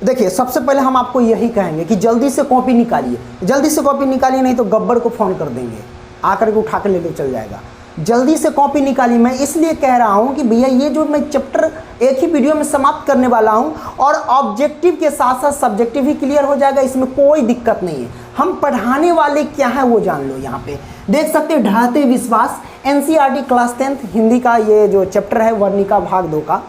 देखिए सबसे पहले हम आपको यही कहेंगे कि जल्दी से कॉपी निकालिए, जल्दी से कॉपी निकालिए, नहीं तो गब्बर को फ़ोन कर देंगे, आकर के उठा कर लेकर चल जाएगा। जल्दी से कॉपी निकालिए। मैं इसलिए कह रहा हूँ कि भैया ये जो मैं चैप्टर एक ही वीडियो में समाप्त करने वाला हूँ और ऑब्जेक्टिव के साथ साथ सब्जेक्टिव भी क्लियर हो जाएगा, इसमें कोई दिक्कत नहीं है। हम पढ़ाने वाले क्या है वो जान लो। यहाँ पे देख सकते हो ढाते विश्वास, एनसीईआरटी क्लास 10th हिंदी का ये जो चैप्टर है वर्णिका भाग 2 का,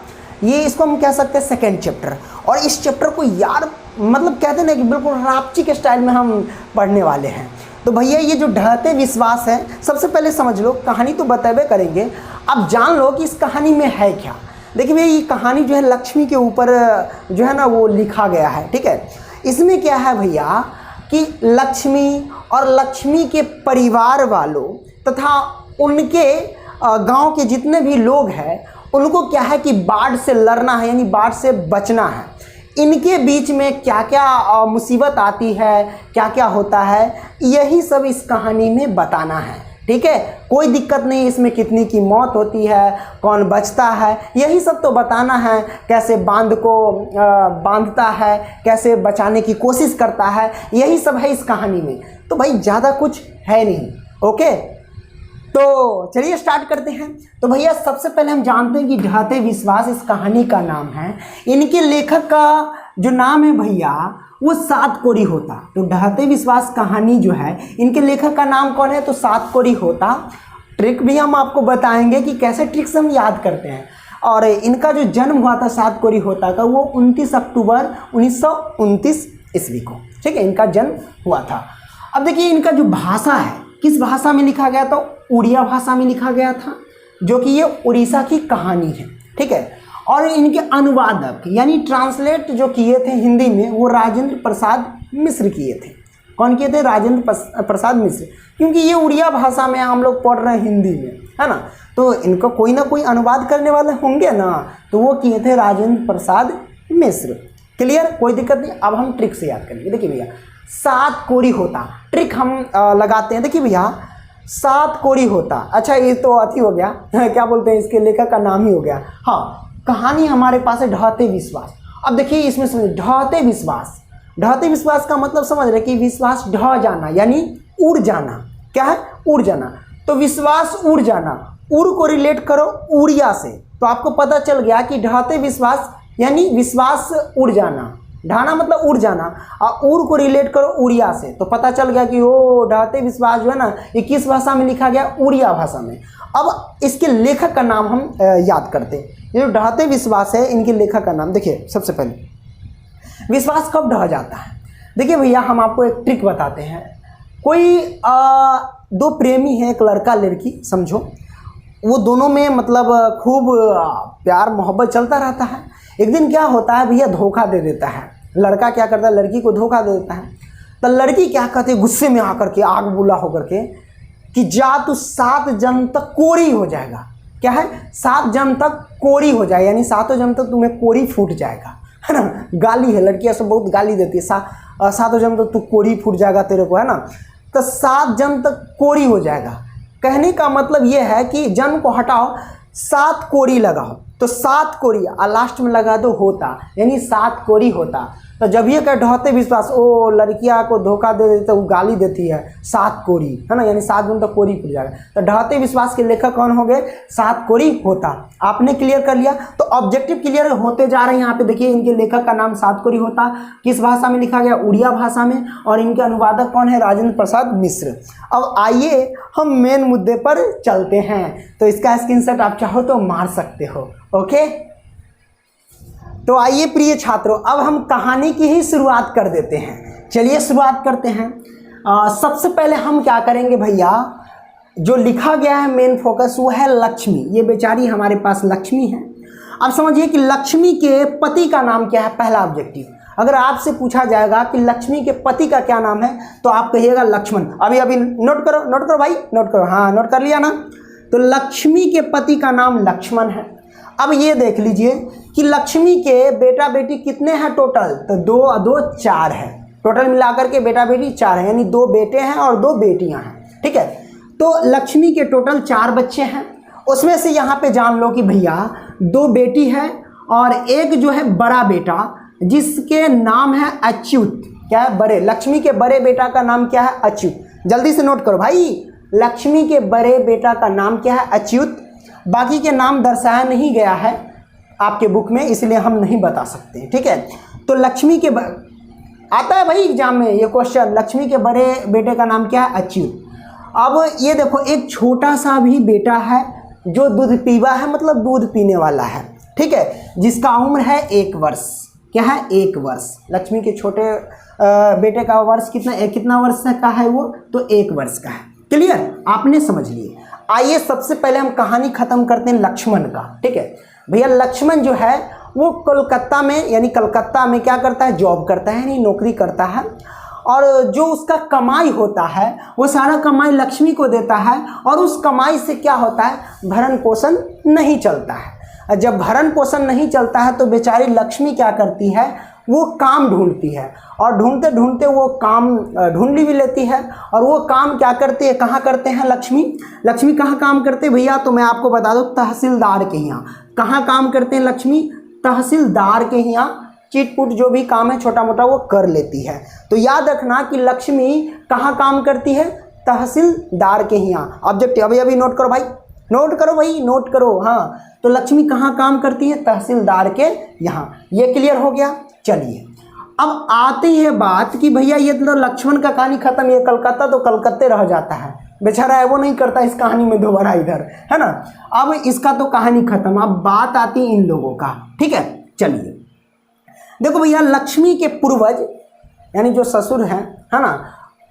ये इसको हम कह सकते हैं सेकेंड चैप्टर। और इस चैप्टर को यार मतलब कहते हैं ना कि बिल्कुल रापची के स्टाइल में हम पढ़ने वाले हैं। तो भैया ये जो ढहते विश्वास है, सबसे पहले समझ लो, कहानी तो बतेबे करेंगे, अब जान लो कि इस कहानी में है क्या। देखिए भैया ये कहानी जो है लक्ष्मी के ऊपर जो है ना वो लिखा गया है, ठीक है। इसमें क्या है भैया कि लक्ष्मी और लक्ष्मी के परिवार वालों तथा उनके गांव के जितने भी लोग हैं उनको क्या है कि बाढ़ से लड़ना है, यानी बाढ़ से बचना है। इनके बीच में क्या क्या मुसीबत आती है, क्या क्या होता है, यही सब इस कहानी में बताना है, ठीक है। कोई दिक्कत नहीं, इसमें कितनी की मौत होती है, कौन बचता है, यही सब तो बताना है। कैसे बांध को बांधता है, कैसे बचाने की कोशिश करता है, यही सब है इस कहानी में। तो भाई ज़्यादा कुछ है नहीं, ओके। तो चलिए स्टार्ट करते हैं। तो भैया सबसे पहले हम जानते हैं कि ढहते विश्वास इस कहानी का नाम है। इनके लेखक का जो नाम है भैया वो सात कोरी होता। तो ढहते विश्वास कहानी जो है इनके लेखक का नाम कौन है, तो सात कोरी होता। ट्रिक भी हम आपको बताएंगे कि कैसे ट्रिक से हम याद करते हैं। और इनका जो जन्म हुआ था सात कोरी होता का वो 29 अक्टूबर 1929 ईस्वी को, ठीक है, इनका जन्म हुआ था। अब देखिए इनका जो भाषा है, किस भाषा में लिखा गया था, उड़िया भाषा में लिखा गया था, जो कि ये उड़ीसा की कहानी है, ठीक है। और इनके अनुवादक यानी ट्रांसलेट जो किए थे हिंदी में वो राजेंद्र प्रसाद मिश्र किए थे। कौन किए थे, राजेंद्र प्रसाद मिश्र, क्योंकि ये उड़िया भाषा में हम लोग पढ़ रहे हैं हिंदी में, है ना, तो इनको कोई ना कोई अनुवाद करने वाले होंगे ना, तो वो किए थे राजेंद्र प्रसाद मिश्र। क्लियर, कोई दिक्कत नहीं। अब हम ट्रिक से याद करेंगे। देखिए भैया सात कोरी होता, ट्रिक हम लगाते हैं। देखिए भैया सात कोरी होता, अच्छा ये तो अति हो गया क्या बोलते हैं, इसके लेखक का नाम ही हो गया। हाँ, कहानी हमारे पास है ढहते विश्वास। अब देखिए इसमें समझिए ढहते विश्वास, ढहते विश्वास का मतलब समझ रहे कि विश्वास ढह जाना यानी उड़ जाना। क्या है, उड़ जाना। तो विश्वास उड़ जाना, उड़ को रिलेट करो उड़िया से, तो आपको पता चल गया कि ढहते विश्वास यानी विश्वास उड़ जाना। ढाना मतलब उड़ जाना, और उड़ को रिलेट करो उड़िया से, तो पता चल गया कि ओ ढहते विश्वास जो है ना ये किस भाषा में लिखा गया, उड़िया भाषा में। अब इसके लेखक का नाम हम याद करते हैं। ये जो ढहते विश्वास है इनके लेखक का नाम देखिए। सबसे पहले विश्वास कब ढह जाता है, देखिए भैया हम आपको एक ट्रिक बताते हैं। कोई दो प्रेमी हैं, एक लड़का लड़की समझो, वो दोनों में मतलब खूब प्यार मोहब्बत चलता रहता है। एक दिन क्या होता है भैया, धोखा दे देता है लड़का, क्या करता है लड़की को धोखा दे देता है। तो लड़की क्या कहती है गुस्से में आकर के, आग बुला होकर के, कि जा तू 7 जन्म तक कोरी हो जाएगा। क्या है, 7 जन्म तक कोरी हो जाए, यानी 7 जन्म तक तुम्हें कोरी फूट जाएगा, है ना। गाली है, लड़कियां सब बहुत गाली देती है, 7 जन्म तक तू कोरी फूट जाएगा तेरे को, है ना। तो 7 जन्म तक कोरी हो जाएगा, कहने का मतलब ये है कि जन्म को हटाओ, 7 कोरी लगाओ, तो 7 कोरी और लास्ट में लगा दो होता, यानी 7 कोरी होता। तो जब ये कह ढहते विश्वास, ओ लड़कियां को धोखा दे देते, वो गाली देती है, 7 कोरी, है ना, यानी 7 दिन तक कोरी फूट जाएगा। तो ढहते विश्वास के लेखक कौन हो गए, 7 कोरी होता। आपने क्लियर कर लिया, तो ऑब्जेक्टिव क्लियर होते जा रहे हैं। यहाँ पे देखिए इनके लेखक का नाम 7 कोरी होता, किस भाषा में लिखा गया, उड़िया भाषा में, और इनके अनुवादक कौन है, राजेंद्र प्रसाद मिश्र। अब आइए हम मेन मुद्दे पर चलते हैं। तो इसका स्क्रीनशॉट आप चाहो तो मार सकते हो, ओके। तो आइए प्रिय छात्रों, अब हम कहानी की ही शुरुआत कर देते हैं। चलिए शुरुआत करते हैं। सबसे पहले हम क्या करेंगे भैया, जो लिखा गया है मेन फोकस वो है लक्ष्मी। ये बेचारी हमारे पास लक्ष्मी है। अब समझिए कि लक्ष्मी के पति का नाम क्या है, पहला ऑब्जेक्टिव। अगर आपसे पूछा जाएगा कि लक्ष्मी के पति का क्या नाम है, तो आप कहिएगा लक्ष्मण। अभी नोट करो भाई, नोट करो। हाँ, नोट कर लिया ना। तो लक्ष्मी के पति का नाम लक्ष्मण है। अब ये देख लीजिए कि लक्ष्मी के बेटा बेटी कितने हैं टोटल, तो 2 और 2 4 है। टोटल मिलाकर के बेटा बेटी 4 है, यानी 2 बेटे हैं और 2 बेटियां हैं, ठीक है। तो लक्ष्मी के टोटल 4 बच्चे हैं। उसमें से यहाँ पे जान लो कि भैया 2 बेटी है और एक जो है बड़ा बेटा, जिसके नाम है अच्युत। क्या है? बड़े। लक्ष्मी के बड़े बेटा का नाम क्या है? अच्युत। जल्दी से नोट करो भाई, लक्ष्मी के बड़े बेटा का नाम क्या है? अच्युत। बाकी के नाम दर्शाया नहीं गया है आपके बुक में, इसलिए हम नहीं बता सकते, ठीक है। तो लक्ष्मी के आता है भाई एग्जाम में ये क्वेश्चन, लक्ष्मी के बड़े बेटे का नाम क्या है? अच्युत। अब ये देखो, एक छोटा सा भी बेटा है जो दूध पीवा है, मतलब दूध पीने वाला है, ठीक है, जिसका उम्र है 1 वर्ष। क्या है? 1 वर्ष। लक्ष्मी के छोटे बेटे का वर्ष कितना वर्ष का है वो? तो 1 वर्ष का है। क्लियर? आपने समझ लिए। आइए सबसे पहले हम कहानी खत्म करते हैं लक्ष्मण का, ठीक है भैया। लक्ष्मण जो है वो कोलकाता में, यानी कलकत्ता में क्या करता है? जॉब करता है, यानी नौकरी करता है। और जो उसका कमाई होता है वो सारा कमाई लक्ष्मी को देता है, और उस कमाई से क्या होता है? भरण पोषण नहीं चलता है। जब भरण पोषण नहीं चलता है तो बेचारी लक्ष्मी क्या करती है? वो काम ढूंढती है, और ढूंढते ढूंढते वो काम ढूंढ भी लेती है। और वो काम क्या करती है? कहाँ करते हैं लक्ष्मी कहाँ काम करते हैं भैया? तो मैं आपको बता दूँ, तहसीलदार के यहाँ। कहाँ काम करते हैं लक्ष्मी? तहसीलदार के यहाँ। चिटपुट जो भी काम है छोटा मोटा वो कर लेती है। तो याद रखना कि लक्ष्मी कहाँ काम करती है? तहसीलदार के यहाँ। ऑब्जेक्टिव अभी नोट करो भाई, नोट करो। हाँ, तो लक्ष्मी कहाँ काम करती है? तहसीलदार के यहाँ। ये क्लियर हो गया? चलिए अब आती है बात कि भैया ये तो लक्ष्मण का कहानी खत्म, ये कलकत्ता तो कलकत्ते रह जाता है बेचारा, है वो नहीं करता इस कहानी में दोबारा इधर, है ना। अब इसका तो कहानी खत्म। अब बात आती इन लोगों का, ठीक है। चलिए देखो भैया, लक्ष्मी के पूर्वज यानी जो ससुर हैं, है ना,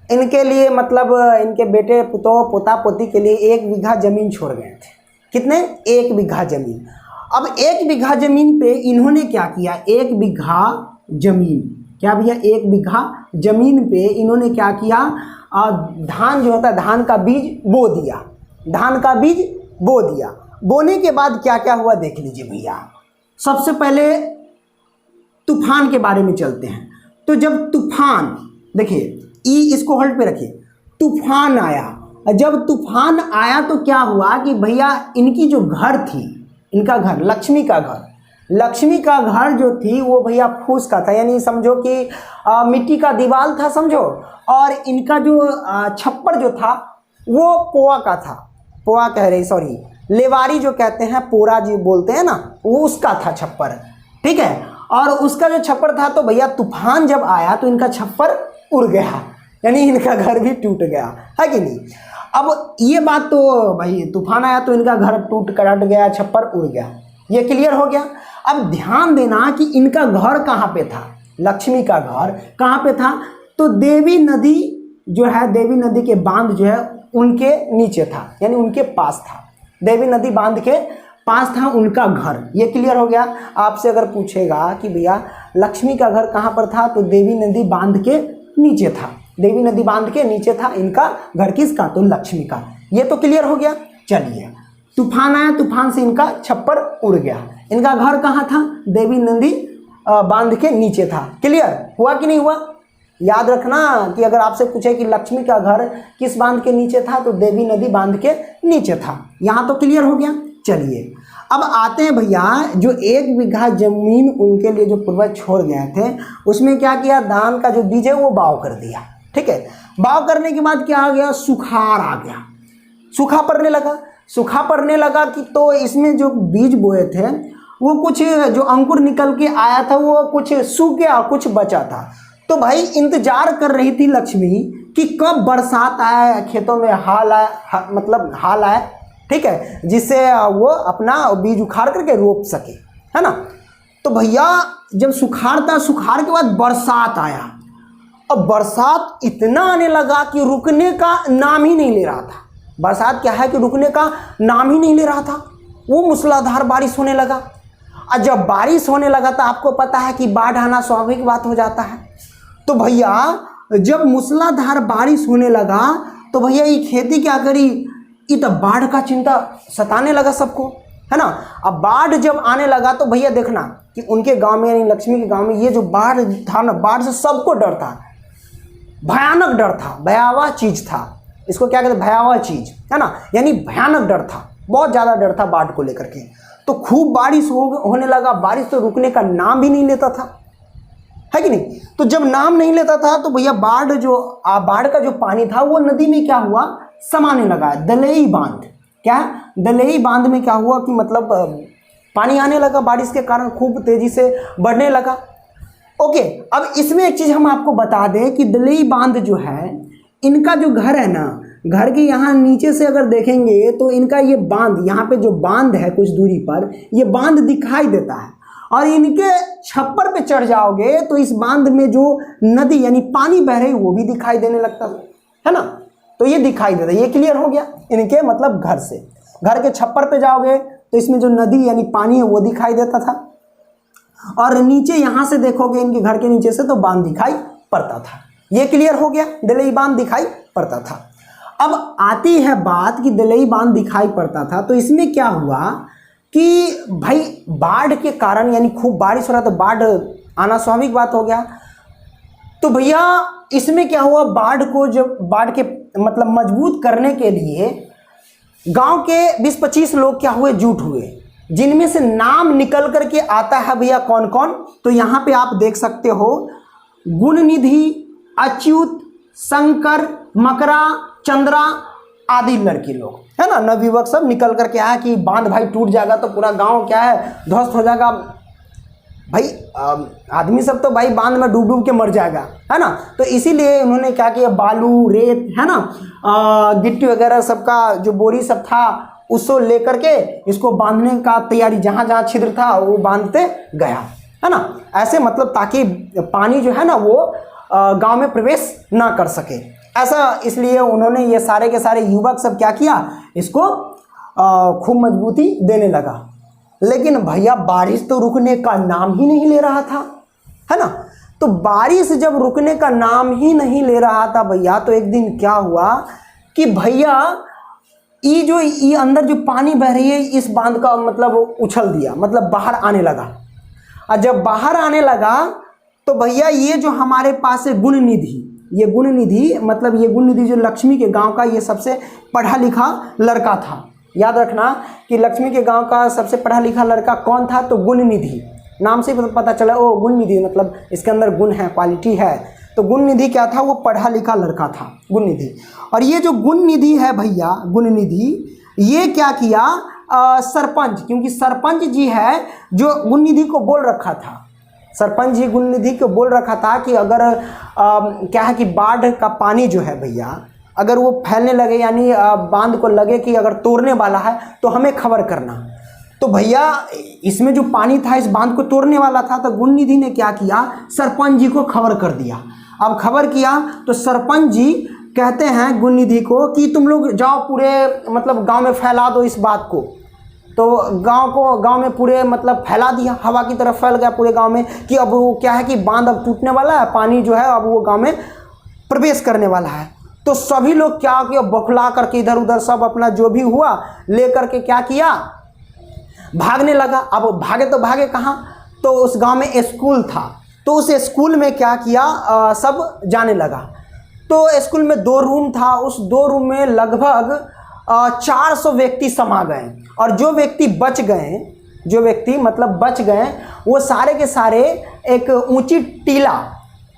इनके लिए मतलब इनके बेटे पोता पोती के लिए 1 बीघा जमीन छोड़ गए थे। कितने? 1 बीघा जमीन। अब 1 बीघा जमीन पे इन्होंने क्या किया? 1 बीघा जमीन, क्या भैया? 1 बीघा जमीन पे इन्होंने क्या किया? धान जो होता है, धान का बीज बो दिया। बोने के बाद क्या क्या हुआ देख लीजिए भैया। सबसे पहले तूफान के बारे में चलते हैं। तो जब तूफान, देखिए इसको होल्ड पे रखिए, तूफान आया। जब तूफान आया तो क्या हुआ कि भैया इनकी जो घर थी, इनका घर, लक्ष्मी का घर जो थी वो भैया फूस का था, यानी समझो कि मिट्टी का दीवार था समझो। और इनका जो छप्पर जो था वो पोआ का था, लेवारी जो कहते हैं, पोरा जी बोलते हैं ना, वो उसका था छप्पर, ठीक है। और उसका जो छप्पर था तो भैया तूफान जब आया तो इनका छप्पर उड़ गया, यानी इनका घर भी टूट गया, है कि नहीं। अब ये बात तो भाई तूफान आया तो इनका घर टूट गया, छप्पर उड़ गया, ये क्लियर हो गया। अब ध्यान देना कि इनका घर कहाँ पे था, लक्ष्मी का घर कहाँ पे था? तो देवी नदी जो है, देवी नदी के बांध जो है उनके नीचे था, यानी उनके पास था। देवी नदी बांध के पास था उनका घर, ये क्लियर हो गया। आपसे अगर पूछेगा कि भैया लक्ष्मी का घर कहाँ पर था, तो देवी नदी बांध के नीचे था, देवी नदी बांध के नीचे था इनका घर। किसका? तो लक्ष्मी का। ये तो क्लियर हो गया। चलिए तूफान आया, तूफान से इनका छप्पर उड़ गया। इनका घर कहाँ था? देवी नदी बांध के नीचे था। क्लियर हुआ कि नहीं हुआ? याद रखना कि अगर आपसे पूछे कि लक्ष्मी का घर किस बांध के नीचे था, तो देवी नदी बांध के नीचे था। यहाँ तो क्लियर हो गया। चलिए अब आते हैं भैया, जो 1 बीघा जमीन उनके लिए जो पूर्वज छोड़ गए थे, उसमें क्या किया? धान का जो बीज है वो बाव कर दिया, ठीक है। बाव करने के बाद क्या आ गया? सुखाड़ आ गया, सूखा पड़ने लगा कि तो इसमें जो बीज बोए थे वो कुछ जो अंकुर निकल के आया था वो कुछ सूख गया, कुछ बचा था। तो भाई इंतजार कर रही थी लक्ष्मी कि कब बरसात आए, खेतों में हाल आए, ठीक है, जिससे वो अपना बीज उखाड़ करके रोप सके, है ना। तो भैया जब सुखाड़ के बाद बरसात आया, अब बरसात इतना आने लगा कि रुकने का नाम ही नहीं ले रहा था। बरसात क्या है कि रुकने का नाम ही नहीं ले रहा था। वो मूसलाधार बारिश होने लगा, और जब बारिश होने लगा तो आपको पता है कि बाढ़ आना स्वाभाविक बात हो जाता है। तो भैया जब मूसलाधार बारिश होने लगा तो भैया ये खेती क्या करी, ये तो बाढ़ का चिंता सताने लगा सबको, है ना। अब बाढ़ जब आने लगा तो भैया देखना कि उनके गांव में यानी लक्ष्मी के गांव में ये जो बाढ़ था ना, बाढ़ से सबको डर था, भयानक डर था, भयावह चीज था। इसको क्या कहते हैं? भयावह चीज, है ना, यानी भयानक डर था, बहुत ज़्यादा डर था बाढ़ को लेकर के। तो खूब बारिश होने लगा, बारिश तो रुकने का नाम भी नहीं लेता था। है कि नहीं। तो जब नाम नहीं लेता था तो भैया बाढ़ का जो पानी था वो नदी में क्या हुआ, समाने लगा। दलई बांध, क्या दलई बांध में क्या हुआ कि मतलब पानी आने लगा, बारिश के कारण खूब तेजी से बढ़ने लगा। ओके, अब इसमें एक चीज़ हम आपको बता दें कि दलई बांध जो है, इनका जो घर है ना, घर के यहाँ नीचे से अगर देखेंगे तो इनका ये बांध, यहाँ पे जो बांध है कुछ दूरी पर, ये बांध दिखाई देता है। और इनके छप्पर पे चढ़ जाओगे तो इस बांध में जो नदी यानी पानी बह रही वो भी दिखाई देने लगता है ना। तो ये दिखाई देता है, ये क्लियर हो गया इनके मतलब घर से। घर के छप्पर पे जाओगे तो इसमें जो नदी यानी पानी है वो दिखाई देता था, और नीचे यहाँ से देखोगे इनके घर के नीचे से तो बांध दिखाई पड़ता था। ये क्लियर हो गया, दलई बांध दिखाई पड़ता था। अब आती है बात कि दलई बांध दिखाई पड़ता था तो इसमें क्या हुआ कि भाई बाढ़ के कारण यानी खूब बारिश हो रहा तो बाढ़ आना स्वाभाविक बात हो गया। तो भैया इसमें क्या हुआ, बाढ़ के मतलब मजबूत करने के लिए गांव के 20-25 लोग क्या हुए, जुट हुए, जिनमें से नाम निकल करके आता है भैया कौन कौन। तो यहाँ पे आप देख सकते हो, गुणनिधि, अच्युत, शंकर, मकरा, चंद्रा आदि लड़के लोग है ना, नवयुवक सब निकल करके आया कि बांध भाई टूट जाएगा तो पूरा गांव क्या है ध्वस्त हो जाएगा। भाई आदमी सब तो भाई बांध में डूब डूब के मर जाएगा है ना। तो इसीलिए उन्होंने क्या किया, बालू, रेत है ना, गिट्टी वगैरह सबका जो बोरी सब था उसको लेकर के इसको बांधने का तैयारी, जहाँ जहाँ छिद्र था वो बांधते गया है ना। ऐसे मतलब ताकि पानी जो है ना वो गांव में प्रवेश ना कर सके, ऐसा इसलिए उन्होंने ये सारे के सारे युवक सब क्या किया, इसको खूब मजबूती देने लगा। लेकिन भैया बारिश तो रुकने का नाम ही नहीं ले रहा था है ना। तो बारिश जब रुकने का नाम ही नहीं ले रहा था भैया, तो एक दिन क्या हुआ कि भैया ये अंदर जो पानी बह रही है इस बांध का मतलब उछल दिया, मतलब बाहर आने लगा। और जब बाहर आने लगा तो भैया ये जो हमारे पास है गुणनिधि, ये गुणनिधि जो लक्ष्मी के गांव का ये सबसे पढ़ा लिखा लड़का था। याद रखना कि लक्ष्मी के गांव का सबसे पढ़ा लिखा लड़का कौन था, तो गुणनिधि। नाम से पता चला ओ गुणनिधि मतलब इसके अंदर गुण है, क्वालिटी है। तो गुणनिधि क्या था, वो पढ़ा लिखा लड़का था गुणनिधि। और ये जो गुणनिधि है भैया, गुणनिधि ये क्या किया, सरपंच, क्योंकि सरपंच जी है जो गुणनिधि को बोल रखा था, सरपंच जी गुणनिधि को बोल रखा था कि अगर क्या है कि बाढ़ का पानी जो है भैया अगर वो फैलने लगे यानी बांध को लगे कि अगर तोड़ने वाला है तो हमें खबर करना। तो भैया इसमें जो पानी था इस बांध को तोड़ने वाला था, तो गुणनिधि ने क्या किया, सरपंच जी को खबर कर दिया। अब खबर किया तो सरपंच जी कहते हैं गुणनिधि को कि तुम लोग जाओ पूरे मतलब गांव में फैला दो इस बात को। तो गांव में पूरे मतलब फैला दिया, हवा की तरफ फैल गया पूरे गांव में कि अब वो क्या है कि बांध अब टूटने वाला है, पानी जो है अब वो गांव में प्रवेश करने वाला है। तो सभी लोग क्या किया, बौखला करके इधर उधर सब अपना जो भी हुआ ले करके क्या किया, भागने लगा। अब भागे तो भागे कहाँ, तो उस गांव में स्कूल था, तो उस स्कूल में क्या किया, सब जाने लगा। तो स्कूल में 2 रूम था, उस 2 रूम में लगभग 400 व्यक्ति समा गए। और जो व्यक्ति बच गए वो सारे के सारे एक ऊंची टीला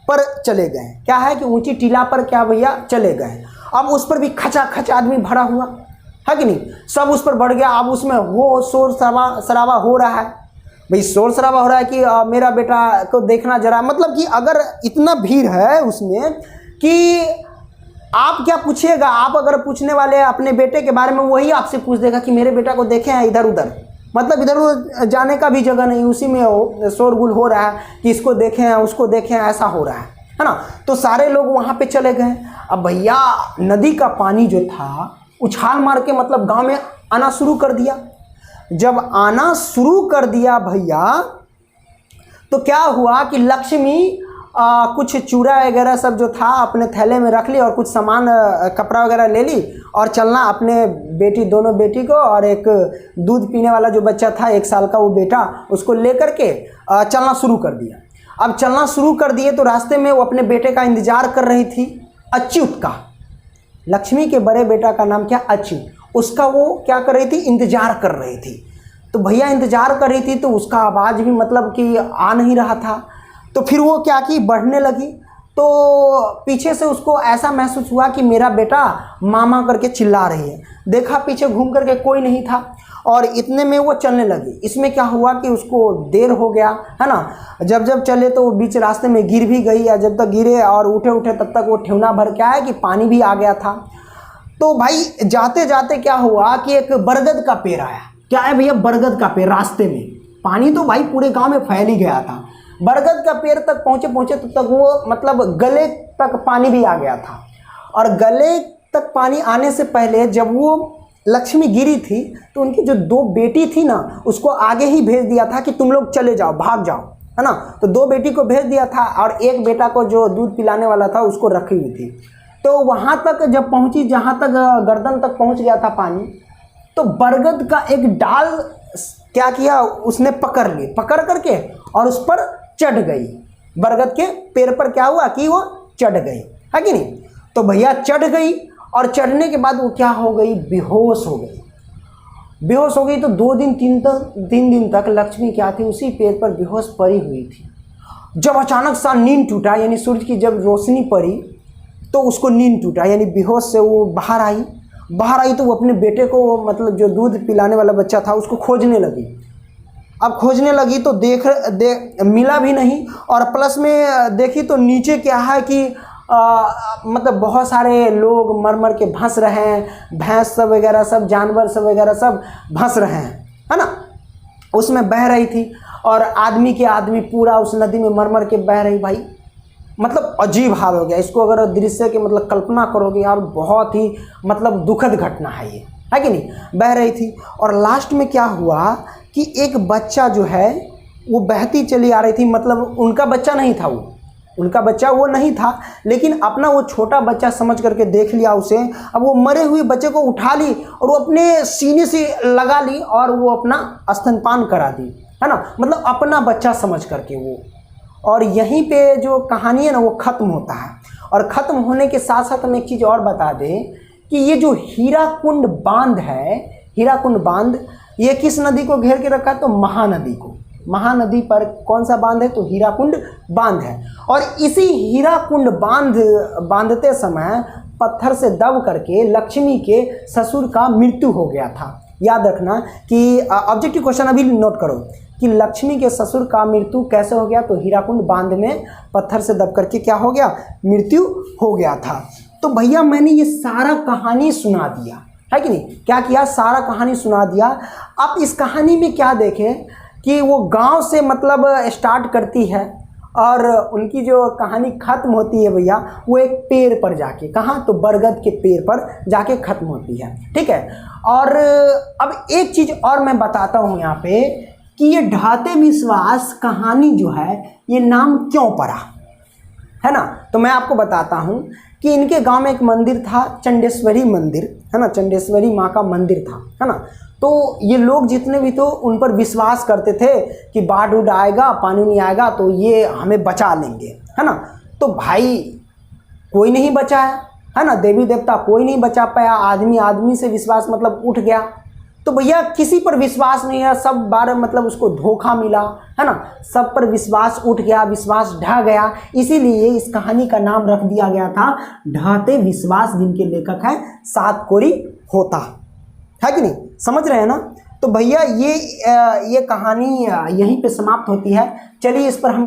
पर चले गए। क्या है कि ऊंची टीला पर क्या भैया चले गए। अब उस पर भी खचाखच आदमी भरा हुआ है कि नहीं, सब उस पर बढ़ गया। अब उसमें वो शोर शराबा हो रहा है, भाई शोर शराबा हो रहा है कि मेरा बेटा को देखना जरा, मतलब कि अगर इतना भीड़ है उसमें कि आप क्या पूछिएगा, आप अगर पूछने वाले अपने बेटे के बारे में वही आपसे पूछ देगा कि मेरे बेटा को देखे हैं इधर उधर, मतलब इधर उधर जाने का भी जगह नहीं, उसी में शोरगुल हो रहा है कि इसको देखें हैं उसको देखें, ऐसा हो रहा है ना। तो सारे लोग वहाँ पे चले गए। अब भैया नदी का पानी जो था उछाल मार के मतलब गांव में आना शुरू कर दिया। जब आना शुरू कर दिया भैया तो क्या हुआ कि लक्ष्मी कुछ चूड़ा वगैरह सब जो था अपने थैले में रख ली और कुछ सामान कपड़ा वगैरह ले ली और चलना अपने दोनों बेटी को और एक दूध पीने वाला जो बच्चा था 1 साल का वो बेटा, उसको लेकर के चलना शुरू कर दिया। अब चलना शुरू कर दिए तो रास्ते में वो अपने बेटे का इंतजार कर रही थी, अच्युत का, लक्ष्मी के बड़े बेटा का नाम क्या, अच्युत, उसका वो क्या कर रही थी, इंतजार कर रही थी। तो भैया इंतजार कर रही थी तो उसका आवाज़ भी मतलब कि आ नहीं रहा था। तो फिर वो क्या की, बढ़ने लगी। तो पीछे से उसको ऐसा महसूस हुआ कि मेरा बेटा मामा करके चिल्ला रही है। देखा पीछे घूम करके कोई नहीं था और इतने में वो चलने लगी। इसमें क्या हुआ कि उसको देर हो गया, है ना। जब जब चले तो बीच रास्ते में गिर भी गई, या जब तक गिरे और उठे उठे तब तक वो ठेवना भर के आया कि पानी भी आ गया था। तो भाई जाते जाते क्या हुआ कि एक बरगद का पेड़ आया। क्या है भैया, बरगद का पेड़ रास्ते में। पानी तो भाई पूरे गांव में फैल ही गया था। बरगद का पेड़ तक पहुंचे तब तक वो मतलब गले तक पानी भी आ गया था। और गले तक पानी आने से पहले जब वो लक्ष्मी गिरी थी तो उनकी जो 2 बेटी थी ना, उसको आगे ही भेज दिया था कि तुम लोग चले जाओ, भाग जाओ, है ना। तो 2 बेटी को भेज दिया था और एक बेटा को जो दूध पिलाने वाला था उसको रखी हुई थी। तो वहाँ तक जब पहुँची, जहाँ तक गर्दन तक पहुँच गया था पानी, तो बरगद का एक डाल क्या किया उसने पकड़ ली, पकड़ करके और उस पर चढ़ गई। बरगद के पेड़ पर क्या हुआ कि वो चढ़ गई, है कि नहीं। तो भैया चढ़ गई और चढ़ने के बाद वो क्या हो गई, बेहोश हो गई। बेहोश हो गई तो 2 दिन 3 दिन तक लक्ष्मी क्या थी, उसी पेड़ पर बेहोश पड़ी हुई थी। जब अचानक सा नींद टूटा, यानी सूरज की जब रोशनी पड़ी तो उसको नींद टूटा, यानी बेहोश से वो बाहर आई तो वो अपने बेटे को, मतलब जो दूध पिलाने वाला बच्चा था, उसको खोजने लगी। अब खोजने लगी तो मिला भी नहीं, और प्लस में देखी तो नीचे क्या है कि मतलब बहुत सारे लोग मर मर के भंस रहे हैं, भैंस सब वगैरह सब, जानवर सब वगैरह सब भंस रहे हैं, है ना। उसमें बह रही थी और आदमी के आदमी पूरा उस नदी में मर मर के बह रही। भाई मतलब अजीब हाल हो गया। इसको अगर दृश्य के मतलब कल्पना करोगे यार, बहुत ही मतलब दुखद घटना है ये, है कि नहीं। बह रही थी और लास्ट में क्या हुआ कि एक बच्चा जो है वो बहती चली आ रही थी। मतलब उनका बच्चा नहीं था, उनका बच्चा वो नहीं था, लेकिन अपना वो छोटा बच्चा समझ करके देख लिया उसे। अब वो मरे हुए बच्चे को उठा ली और वो अपने सीने से लगा ली और वो अपना स्तनपान करा दी, है ना। मतलब अपना बच्चा समझ करके वो। और यहीं पे जो कहानी है ना वो ख़त्म होता है। और ख़त्म होने के साथ साथ हम एक चीज़ और बता दें कि ये जो हीराकुंड बांध है, हीराकुंड बांध, ये किस नदी को घेर के रखा है, तो महानदी को। महानदी पर कौन सा बांध है, तो हीराकुंड बांध है। और इसी हीराकुंड बांधते समय पत्थर से दब करके लक्ष्मी के ससुर का मृत्यु हो गया था। याद रखना कि ऑब्जेक्टिव क्वेश्चन अभी नोट करो कि लक्ष्मी के ससुर का मृत्यु कैसे हो गया, तो हीराकुंड बांध में पत्थर से दब करके क्या हो गया, मृत्यु हो गया था। तो भैया मैंने ये सारा कहानी सुना दिया, है कि नहीं। क्या किया, सारा कहानी सुना दिया। अब इस कहानी में क्या देखें कि वो गांव से मतलब स्टार्ट करती है और उनकी जो कहानी ख़त्म होती है भैया, वो एक पेड़ पर जाके, कहाँ, तो बरगद के पेड़ पर जाके ख़त्म होती है, ठीक है। और अब एक चीज़ और मैं बताता हूँ यहाँ पे कि ये ढाते विश्वास कहानी जो है ये नाम क्यों पड़ा, है ना। तो मैं आपको बताता हूँ कि इनके गांव में एक मंदिर था, चंडेश्वरी मंदिर, है ना। चंडेश्वरी माँ का मंदिर था, है ना। तो ये लोग जितने भी तो उन पर विश्वास करते थे कि बाढ़ उड़ आएगा, पानी नहीं आएगा तो ये हमें बचा लेंगे, है ना। तो भाई कोई नहीं बचाया, है ना। देवी देवता कोई नहीं बचा पाया, आदमी से विश्वास मतलब उठ गया। तो भैया किसी पर विश्वास नहीं है, सब बार मतलब उसको धोखा मिला, है ना। सब पर विश्वास उठ गया, विश्वास ढह गया। इसीलिए इस कहानी का नाम रख दिया गया था ढाते विश्वास, जिनके लेखक हैं सात कोरी होता, है कि नहीं। समझ रहे हैं ना। तो भैया ये कहानी यहीं पे समाप्त होती है। चलिए इस पर हम